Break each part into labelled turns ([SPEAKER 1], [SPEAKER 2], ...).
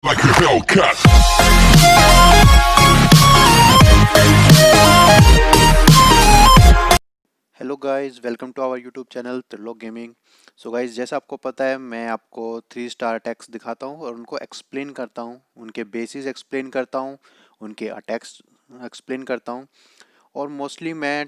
[SPEAKER 1] like a Hellcat.
[SPEAKER 2] Hello guys, welcome to our YouTube channel Trilok gaming. So guys, जैसा आपको पता है, मैं आपको 3 स्टार अटैक्स दिखाता हूँ और उनको एक्सप्लेन करता हूँ, उनके बेसिस एक्सप्लेन करता हूँ, उनके अटैक्स एक्सप्लेन करता हूँ। और मोस्टली मैं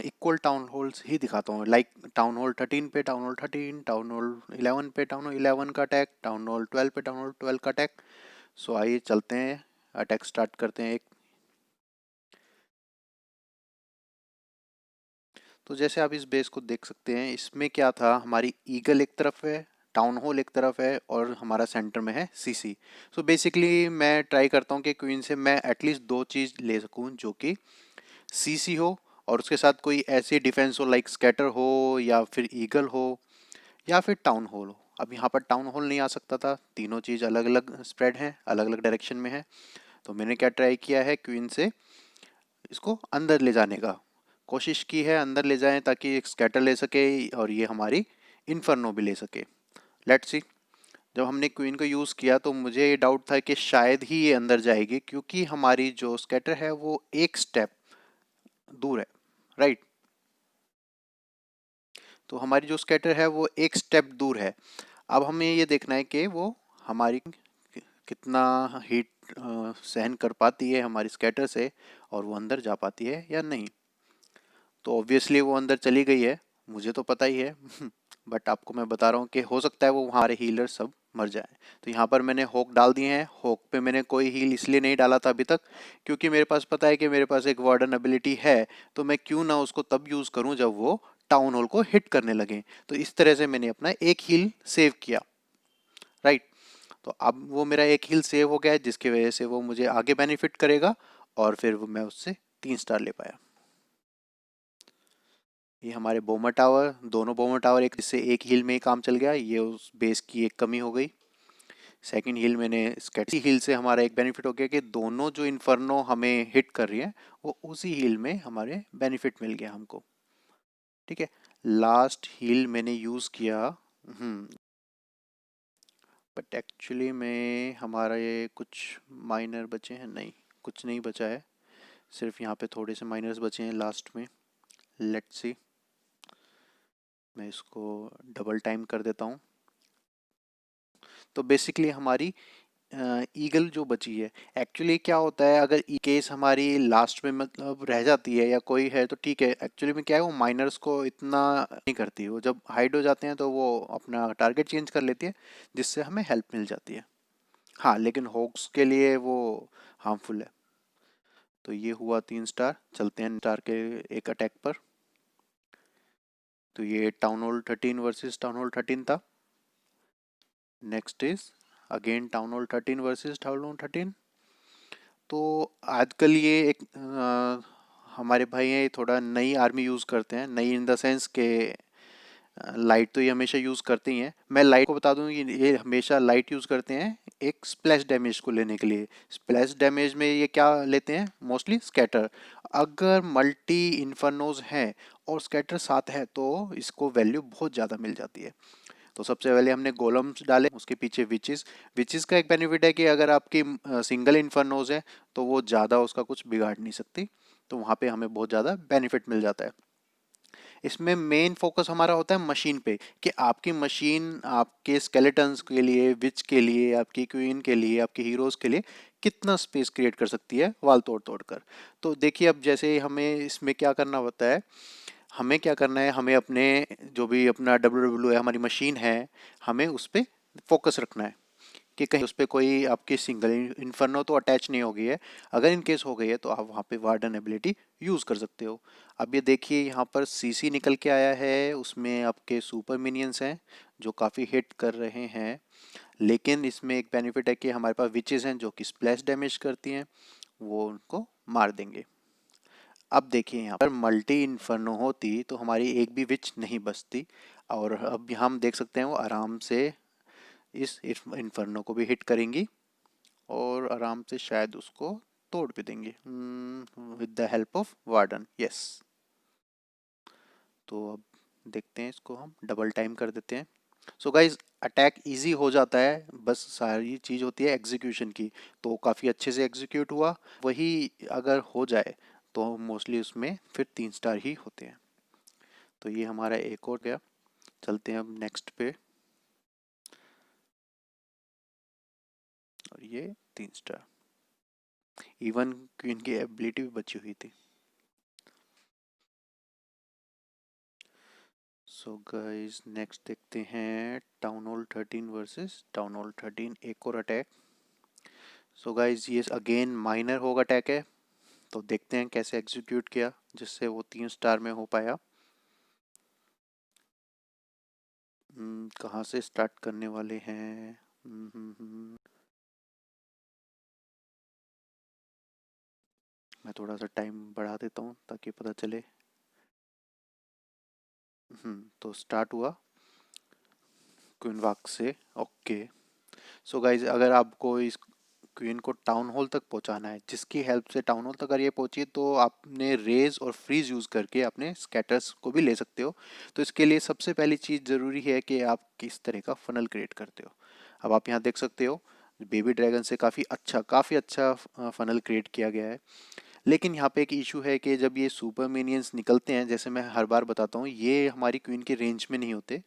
[SPEAKER 2] इक्वल टाउन होल्स ही दिखाता हूँ, लाइक टाउन हॉल 13 पे टाउन हॉल 13, टाउन हॉल 11 पे टाउन हॉल 11 का अटैक, टाउन हॉल 12 पे टाउन हॉल 12 का अटैक। सो आइए चलते हैं, अटैक स्टार्ट करते हैं। तो जैसे आप इस बेस को देख सकते हैं, इसमें क्या था, हमारी ईगल एक तरफ है, टाउन हॉल एक तरफ है और हमारा सेंटर में है सीसी। सो बेसिकली मैं ट्राई करता हूँ कि क्वीन से मैं एटलीस्ट दो चीज़ ले सकूँ, जो कि सीसी हो और उसके साथ कोई ऐसी डिफेंस हो, लाइक स्कैटर हो या फिर ईगल हो या फिर टाउन हॉल हो। अब यहाँ पर टाउन हॉल नहीं आ सकता था, तीनों चीज़ अलग अलग स्प्रेड है, अलग अलग डायरेक्शन में है। तो मैंने क्या ट्राई किया है, क्वीन से इसको अंदर ले जाने का कोशिश की है, अंदर ले जाएं ताकि एक स्कैटर ले सके और ये हमारी इन्फर्नो भी ले सके। Let's see. जब हमने क्वीन को यूज़ किया तो मुझे ये डाउट था कि शायद ही ये अंदर जाएगी, क्योंकि हमारी जो स्कैटर है वो एक स्टेप दूर है, राइट। तो हमारी जो स्कैटर है वो एक स्टेप दूर है। अब हमें ये देखना है कि वो हमारी कितना हीट सहन कर पाती है हमारी स्कैटर से, और वो अंदर जा पाती है या नहीं। तो ऑब्वियसली वो अंदर चली गई है, मुझे तो पता ही है। बट आपको मैं बता रहा हूँ कि हो सकता है वो हमारे हीलर सब मर जाए। तो यहाँ पर मैंने होक डाल दिए हैं। होक पे मैंने कोई हील इसलिए नहीं डाला था अभी तक, क्योंकि मेरे पास पता है कि मेरे पास एक वार्डन एबिलिटी है। तो मैं क्यों ना उसको तब यूज़ करूँ जब वो टाउन हॉल को हिट करने लगे। तो इस तरह से मैंने अपना एक हील सेव किया, राइट। तो अब वो मेरा एक हील सेव हो गया है, जिसकी वजह से वो मुझे आगे बेनिफिट करेगा और फिर वो मैं उससे 3 स्टार ले पाया। ये हमारे बोमर टावर, दोनों बोमर टावर एक, इससे एक हील में ही काम चल गया, ये उस बेस की एक कमी हो गई। सेकंड हील मैंने स्केटी हील से हमारा एक बेनिफिट हो गया कि दोनों जो इन्फर्नो हमें हिट कर रही हैं वो उसी हील में हमारे बेनिफिट मिल गया हमको, ठीक है। लास्ट हील मैंने यूज़ किया, बट एक्चुअली में हमारा ये कुछ माइनर बचे हैं, नहीं कुछ नहीं बचा है, सिर्फ यहाँ पे थोड़े से माइनर्स बचे हैं लास्ट में। Let's see. मैं इसको डबल टाइम कर देता हूँ। तो बेसिकली हमारी ईगल जो बची है, एक्चुअली क्या होता है, अगर केस हमारी लास्ट में मतलब रह जाती है या कोई है तो ठीक है। एक्चुअली में क्या है, वो माइनर्स को इतना नहीं करती, वो जब हाइड हो जाते हैं तो वो अपना टारगेट चेंज कर लेती है, जिससे हमें हेल्प मिल जाती है। हाँ, लेकिन होक्स के लिए वो हार्मफुल है। तो ये हुआ 3 स्टार। चलते हैं स्टार के एक अटैक पर। तो ये town hall 13 versus town hall 13 था। Next is again town hall 13 versus town hall 13। तो आजकल ये एक हमारे भाई हैं, ये थोड़ा नई आर्मी यूज़ करते हैं, नई इन द सेंस के लाइट तो ये हमेशा यूज़ करते ही हैं। मैं लाइट को बता दूं, ये हमेशा लाइट यूज़ करते हैं एक स्प्लैश डैमेज को लेने के लिए। स्प्लैश डैमेज में ये क्या लेते हैं, मोस्टली स्कैटर। अगर मल्टी इन्फर्नोज हैं और स्कैटर साथ है तो इसको वैल्यू बहुत ज़्यादा मिल जाती है। तो सबसे पहले हमने गोलम्स डाले, उसके पीछे विचेस। विचेस का एक बेनिफिट है कि अगर आपकी सिंगल इन्फर्नोज है तो वो ज़्यादा उसका कुछ बिगाड़ नहीं सकती, तो वहाँ पे हमें बहुत ज़्यादा बेनिफिट मिल जाता है। इसमें मेन फोकस हमारा होता है मशीन पे, कि आपकी मशीन आपके स्केलेटन्स के लिए, विच के लिए, आपकी क्वीन के लिए, आपके हीरोज़ के लिए कितना स्पेस क्रिएट कर सकती है वाल तोड़ तोड़ कर। तो देखिए, अब जैसे हमें इसमें क्या करना होता है, हमें क्या करना है, हमें अपने जो भी अपना डब्ल्यू है, हमारी मशीन है, हमें उस पर फोकस रखना है कि कहीं उस पर कोई आपकी सिंगल इन्फर्नो तो अटैच नहीं हो गई है। अगर इन केस हो गई है तो आप वहाँ पे वार्डन एबिलिटी यूज़ कर सकते हो। अब ये देखिए, यहाँ पर सीसी निकल के आया है, उसमें आपके सुपर मिनियंस हैं जो काफ़ी हिट कर रहे हैं। लेकिन इसमें एक बेनिफिट है कि हमारे पास विचेस हैं जो कि स्प्लैश डैमेज करती हैं, वो उनको मार देंगे। अब देखिए, यहाँ पर मल्टी इन्फर्नो होती तो हमारी एक भी विच नहीं बचती, और अब हम देख सकते हैं वो आराम से इस इन्फर्नो को भी हिट करेंगी और आराम से शायद उसको तोड़ भी देंगे with the help of warden. Yes. तो अब देखते हैं, इसको हम डबल टाइम कर देते हैं। सो गाइज अटैक इजी हो जाता है, बस सारी चीज़ होती है एग्जीक्यूशन की। तो काफ़ी अच्छे से एग्जीक्यूट हुआ, वही अगर हो जाए तो मोस्टली उसमें फिर 3 स्टार ही होते हैं। तो ये हमारा एक और गया। चलते हैं अब नेक्स्ट पे, और ये 3 स्टार। इवन क्वीन की एबिलिटी भी बची हुई थी। सो गाइस नेक्स्ट देखते हैं town hall 13 versus town hall 13, एक और अटैक। सो गाइस ये अगेन माइनर होगा अटैक है, तो देखते हैं कैसे एग्जीक्यूट किया जिससे वो 3 स्टार में हो पाया। कहाँ से स्टार्ट करने वाले हैं? मैं थोड़ा सा टाइम बढ़ा देता हूँ ताकि पता चले। तो स्टार्ट हुआ क्वीन वाक से। ओके। सो गाइज अगर आपको इस क्वीन को टाउन हॉल तक पहुंचाना है, जिसकी हेल्प से टाउन हॉल तक अगर ये पहुंची, तो आपने रेज और फ्रीज यूज करके अपने स्कैटर्स को भी ले सकते हो। तो इसके लिए सबसे पहली चीज जरूरी है कि आप किस तरह का फनल क्रिएट करते हो। अब आप यहाँ देख सकते हो बेबी ड्रैगन से काफी अच्छा फनल क्रिएट किया गया है। लेकिन यहाँ पे एक इशू है कि जब ये सुपर मिनियंस निकलते हैं, जैसे मैं हर बार बताता हूँ, ये हमारी क्वीन के रेंज में नहीं होते।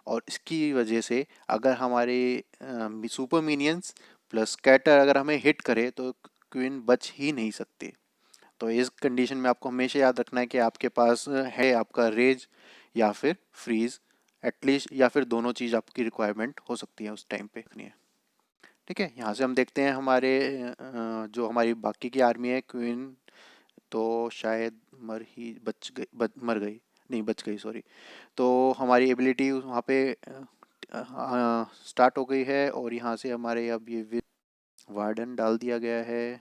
[SPEAKER 2] और इसकी वजह से अगर हमारे सुपर मिनियंस प्लस स्कैटर अगर हमें हिट करे तो क्वीन बच ही नहीं सकती। तो इस कंडीशन में आपको हमेशा याद रखना है कि आपके पास है आपका रेज या फिर फ्रीज एटलीस्ट, या फिर दोनों चीज़ आपकी रिक्वायरमेंट हो सकती है उस टाइम पे। ठीक है, यहाँ से हम देखते हैं हमारे जो हमारी बाकी की आर्मी है क्वीन, तो शायद मर गई, नहीं बच गई सॉरी। तो हमारी एबिलिटी वहाँ पे स्टार्ट हो गई है, और यहाँ से हमारे अब ये वार्डन डाल दिया गया है।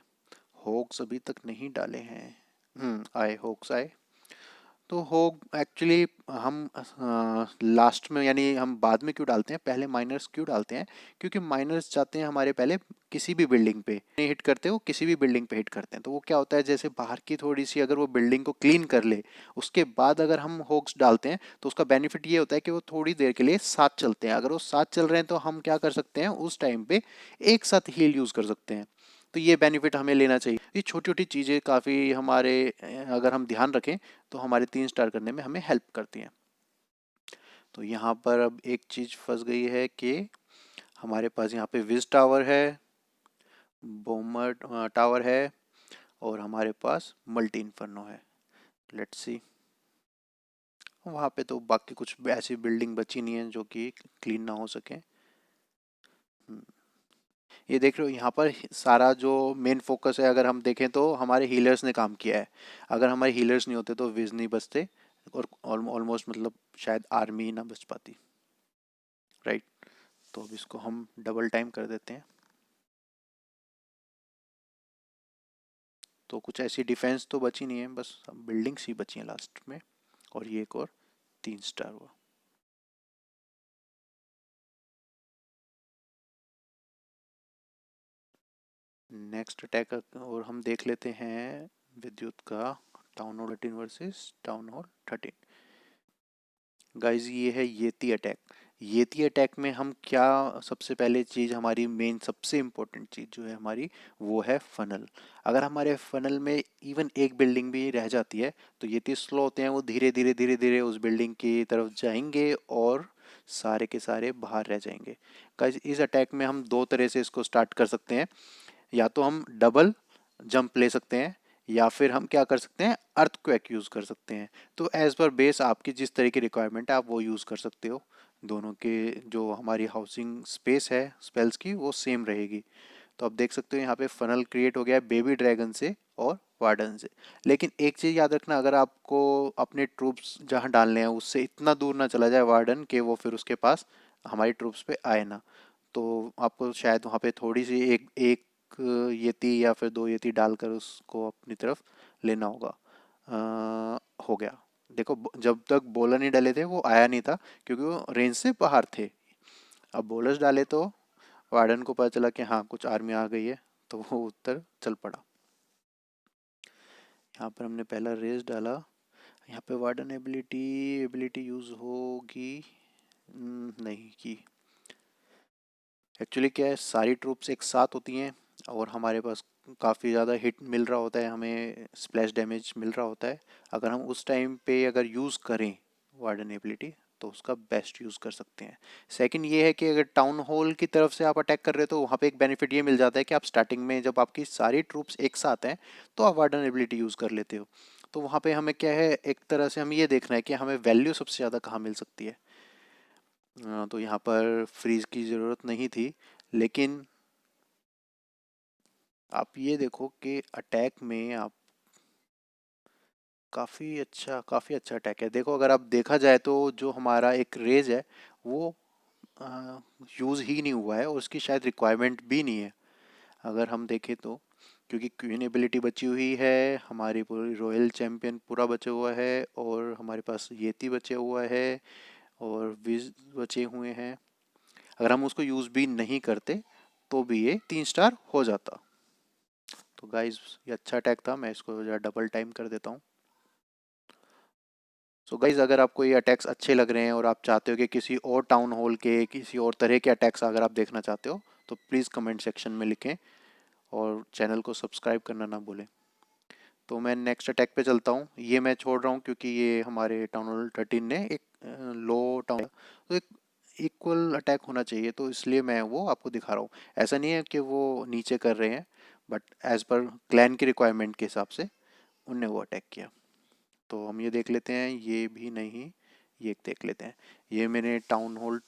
[SPEAKER 2] होक्स अभी तक नहीं डाले हैं। आए होक्स आए। तो हो एक्चुअली हम लास्ट में, यानी हम बाद में क्यों डालते हैं, पहले माइनर्स क्यों डालते हैं? क्योंकि माइनर्स जाते हैं हमारे पहले किसी भी बिल्डिंग पे नहीं हिट करते, वो किसी भी बिल्डिंग पे हिट करते हैं। तो वो क्या होता है, जैसे बाहर की थोड़ी सी अगर वो बिल्डिंग को क्लीन कर ले, उसके बाद अगर हम होक्स डालते हैं तो उसका बेनिफिट ये होता है कि वो थोड़ी देर के लिए साथ चलते हैं। अगर वो साथ चल रहे हैं तो हम क्या कर सकते हैं उस टाइम पे, एक साथ हील यूज कर सकते हैं। तो ये बेनिफिट हमें लेना चाहिए। ये छोटी छोटी चीज़ें काफ़ी हमारे अगर हम ध्यान रखें तो हमारे 3 स्टार करने में हमें हेल्प करती हैं। तो यहाँ पर अब एक चीज़ फंस गई है कि हमारे पास यहाँ पे विज टावर है, बोमर टावर है, और हमारे पास मल्टी इन्फर्नो है। Let's see. वहाँ पे तो बाकी कुछ ऐसी बिल्डिंग बची नहीं है जो कि क्लीन ना हो सके। ये देख रहे हो यहाँ पर सारा जो मेन फोकस है, अगर हम देखें तो हमारे हीलर्स ने काम किया है। अगर हमारे हीलर्स नहीं होते तो विज नहीं बचते, और ऑलमोस्ट मतलब शायद आर्मी ही ना बच पाती। राइट। तो अब इसको हम डबल टाइम कर देते हैं। तो कुछ ऐसी डिफेंस तो बची नहीं है, बस बिल्डिंग्स ही बची हैं लास्ट में। और ये एक और 3 स्टार हुआ। नेक्स्ट अटैक और हम देख लेते हैं विद्युत का, town hall 13 versus town hall 13। Guys ये है येती अटैक। येती अटैक में हम क्या, सबसे पहले चीज़ हमारी मेन सबसे इम्पोर्टेंट चीज़ जो है हमारी, वो है फनल। अगर हमारे फनल में इवन एक बिल्डिंग भी रह जाती है तो येती स्लो होते हैं, वो धीरे धीरे उस बिल्डिंग की तरफ जाएंगे और सारे के सारे बाहर रह जाएंगे। गाइज इस अटैक में हम दो तरह से इसको स्टार्ट कर सकते हैं। या तो हम डबल जंप ले सकते हैं, या फिर हम क्या कर सकते हैं, अर्थक्वेक यूज़ कर सकते हैं। तो एज पर बेस आपकी जिस तरह की रिक्वायरमेंट है आप वो यूज़ कर सकते हो। दोनों के जो हमारी हाउसिंग स्पेस है स्पेल्स की वो सेम रहेगी। तो आप देख सकते हो यहाँ पे फनल क्रिएट हो गया है बेबी ड्रैगन से और वार्डन से। लेकिन एक चीज़ याद रखना, अगर आपको अपने ट्रूप्स जहाँ डालने हैं उससे इतना दूर ना चला जाए वार्डन के वो फिर उसके पास हमारी ट्रूप्स पे आए ना। तो आपको शायद वहाँ पे थोड़ी सी एक एक येती या फिर दो येती डालकर उसको अपनी तरफ लेना होगा। हो गया। देखो जब तक बॉलर नहीं डाले थे वो आया नहीं था, क्योंकि वो रेंज से बाहर थे। अब बॉलर्स डाले तो वार्डन को पता चला कि हाँ कुछ आर्मी आ गई है, तो वो उत्तर चल पड़ा। यहाँ पर हमने पहला रेस डाला। यहाँ पे वार्डन एबिलिटी एबिलिटी यूज होगी। नहीं की। एक्चुअली क्या है, सारी ट्रूप्स एक साथ होती हैं और हमारे पास काफ़ी ज़्यादा हिट मिल रहा होता है, हमें स्प्लैश डैमेज मिल रहा होता है। अगर हम उस टाइम पे अगर यूज़ करें वार्डन एबिलिटी तो उसका बेस्ट यूज़ कर सकते हैं। सेकंड ये है कि अगर टाउन हॉल की तरफ से आप अटैक कर रहे हो तो वहाँ पे एक बेनिफिट ये मिल जाता है कि आप स्टार्टिंग में जब आपकी सारी ट्रूप्स एक साथ हैं तो आप वार्डन एबिलिटी यूज़ कर लेते हो। तो वहाँ पे हमें क्या है, एक तरह से हम ये देखना है कि हमें वैल्यू सबसे ज़्यादा कहाँ मिल सकती है। तो यहाँ पर फ्रीज की ज़रूरत नहीं थी, लेकिन आप ये देखो कि अटैक में आप काफ़ी अच्छा अटैक है। देखो अगर आप देखा जाए तो जो हमारा एक रेज है वो यूज़ ही नहीं हुआ है और उसकी शायद रिक्वायरमेंट भी नहीं है अगर हम देखें तो, क्योंकि क्वीन एबिलिटी बची हुई है, हमारी पूरी रॉयल चैंपियन पूरा बचा हुआ है और हमारे पास येती बचे हुआ है और विज बचे हुए हैं। अगर हम उसको यूज़ भी नहीं करते तो भी ये 3 स्टार हो जाता। तो गाइज ये अच्छा अटैक था, मैं इसको जरा डबल टाइम कर देता हूँ। सो गाइज अगर आपको ये अटैक्स अच्छे लग रहे हैं और आप चाहते हो कि किसी और टाउन हॉल के किसी और तरह के अटैक्स अगर आप देखना चाहते हो तो प्लीज़ कमेंट सेक्शन में लिखें और चैनल को सब्सक्राइब करना ना भूलें। तो मैं नेक्स्ट अटैक पे चलता हूँ। ये मैं छोड़ रहा हूँ क्योंकि ये हमारे टाउन हॉल 13 ने एक लो टाउन, तो एक इक्वल अटैक होना चाहिए तो इसलिए मैं वो आपको दिखा रहा हूँ। ऐसा नहीं है कि वो नीचे कर रहे हैं, बट एज पर क्लैन की रिक्वायरमेंट के हिसाब से उनने वो अटैक किया। तो हम ये देख लेते हैं, ये भी नहीं, ये एक देख लेते हैं। ये मैंने टाउन हॉल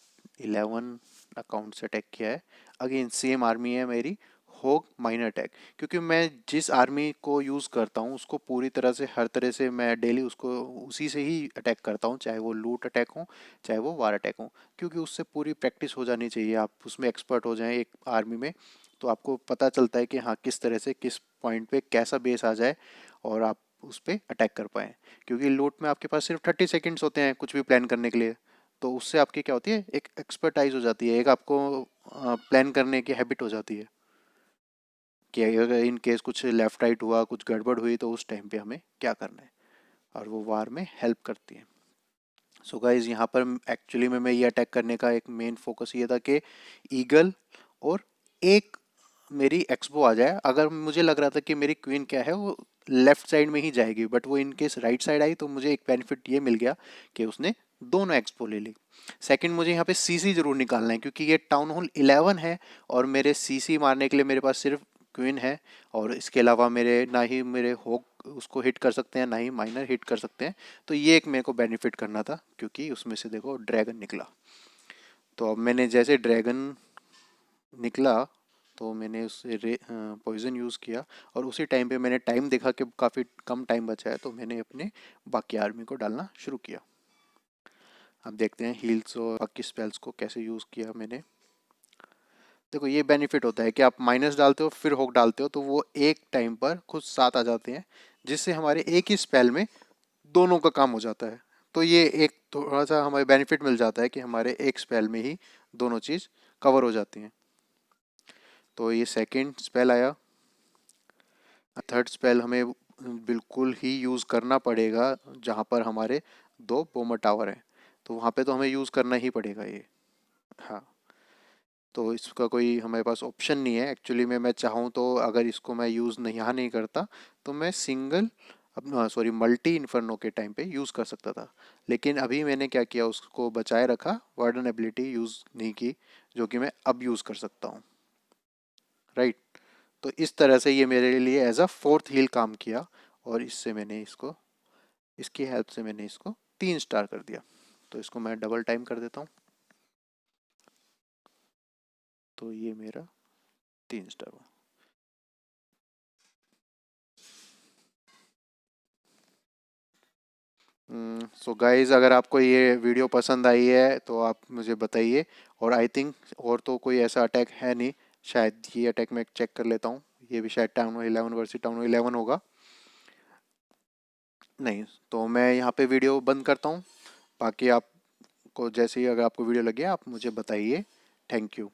[SPEAKER 2] 11 अकाउंट से अटैक किया है। अगेन सेम आर्मी है मेरी, होग माइनर अटैक, क्योंकि मैं जिस आर्मी को यूज़ करता हूँ उसको पूरी तरह से हर तरह से मैं डेली उसको उसी से ही अटैक करता हूँ, चाहे वो लूट अटैक हो चाहे वो वार अटैक हो, क्योंकि उससे पूरी प्रैक्टिस हो जानी चाहिए। आप उसमें एक्सपर्ट हो जाएं एक आर्मी में तो आपको पता चलता है कि हाँ किस तरह से किस पॉइंट पे कैसा बेस आ जाए और आप उस पर अटैक कर पाएँ। क्योंकि लूट में आपके पास सिर्फ 30 सेकेंड्स होते हैं कुछ भी प्लान करने के लिए, तो उससे आपकी क्या होती है, एक एक्सपर्टाइज हो जाती है, एक आपको प्लान करने की हैबिट हो जाती है कि अगर इन केस कुछ लेफ्ट राइट हुआ, कुछ गड़बड़ हुई तो उस टाइम पे हमें क्या करना है, और वो वार में हेल्प करती है। सो गाइज यहाँ पर एक्चुअली में मैं ये अटैक करने का एक मेन फोकस ये था कि ईगल और एक मेरी एक्सबो आ जाए। अगर मुझे लग रहा था कि मेरी क्वीन क्या है वो लेफ्ट साइड में ही जाएगी, बट वो in case right side I तो मुझे एक बेनिफिट ये मिल गया कि उसने दोनों एक्सपो ले ली। सेकंड, मुझे यहाँ पे सीसी जरूर निकालना है क्योंकि ये टाउन हॉल 11 है और मेरे सीसी मारने के लिए मेरे पास सिर्फ क्वीन है, और इसके अलावा मेरे ना ही मेरे होक उसको हिट कर सकते हैं ना ही माइनर हिट कर सकते हैं। तो ये एक मेरे को बेनिफिट करना था क्योंकि उसमें से देखो ड्रैगन निकला। तो अब मैंने जैसे ड्रैगन निकला तो मैंने उससे पॉइजन यूज़ किया, और उसी टाइम पे मैंने टाइम देखा कि काफ़ी कम टाइम बचा है तो मैंने अपने बाकी आर्मी को डालना शुरू किया। अब देखते हैं हील्स और बाकी स्पेल्स को कैसे यूज़ किया मैंने। देखो ये बेनिफिट होता है कि आप माइनस डालते हो फिर होक डालते हो तो वो एक टाइम पर खुद साथ आ जाते हैं, जिससे हमारे एक ही स्पेल में दोनों का काम हो जाता है। तो ये एक थोड़ा सा हमें बेनिफिट मिल जाता है कि हमारे एक स्पेल में ही दोनों चीज़ कवर हो जाती हैं। तो ये सेकेंड स्पेल आया। थर्ड स्पेल हमें बिल्कुल ही यूज़ करना पड़ेगा जहाँ पर हमारे दो बोमर टावर हैं, तो वहाँ पे तो हमें यूज़ करना ही पड़ेगा ये। हाँ, तो इसका कोई हमारे पास ऑप्शन नहीं है। एक्चुअली में मैं चाहूँ तो अगर इसको मैं यूज़ नहीं यहाँ नहीं करता तो मैं सिंगल अपना सॉरी मल्टी इन्फर्नो के टाइम पे यूज़ कर सकता था, लेकिन अभी मैंने क्या किया, उसको बचाए रखा, वार्डन एबिलिटी यूज़ नहीं की, जो कि मैं अब यूज़ कर सकता हूँ। राइट, तो इस तरह से ये मेरे लिए एज अ फोर्थ हील काम किया, और इससे मैंने इसको इसकी हेल्प से मैंने इसको 3 स्टार कर दिया। तो इसको मैं डबल टाइम कर देता हूँ, तो ये मेरा 3 स्टार हुआ। सो गाइज अगर आपको ये वीडियो पसंद आई है तो आप मुझे बताइए, और आई थिंक और तो कोई ऐसा अटैक है नहीं, शायद ये अटैक मैं चेक कर लेता हूँ, ये भी शायद टाउन 11 वर्सेस टाउन 11 होगा। नहीं, तो मैं यहाँ पे वीडियो बंद करता हूँ। बाकी आपको जैसे ही अगर आपको वीडियो लगे आप मुझे बताइए। Thank you.